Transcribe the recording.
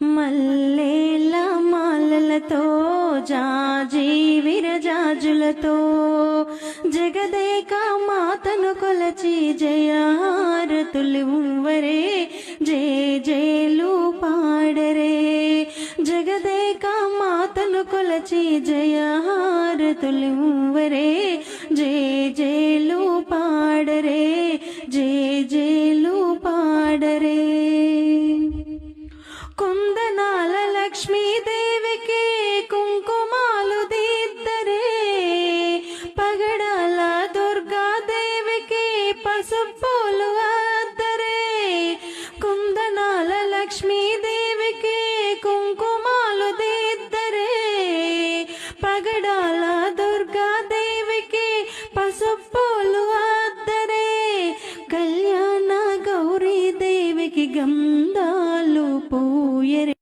మల్లేల మాలలతో జాజి విరజాజులతో జగదేక మాతను కొలచి జయహారతులు ఉవ్వరే జయ జయలు పాడరే. జగదేక మాతను కొలచి జయహారతులు ఉవ్వరే జయ జయలు పాడరే జయ జయలు పాడరే. కుందనాల లక్ష్మీదేవికి కుంకుమాలు దిద్దరే, పగడాల దుర్గాదేవికి పసుపులు అద్దరే. కుందనాల లక్ష్మీదేవికి కుంకుమాలు దిద్దరే, పగడాల దుర్గాదేవికి పసుపులు అద్దరే. కళ్యాణ గౌరీదేవికి గంధాలు పూయరే.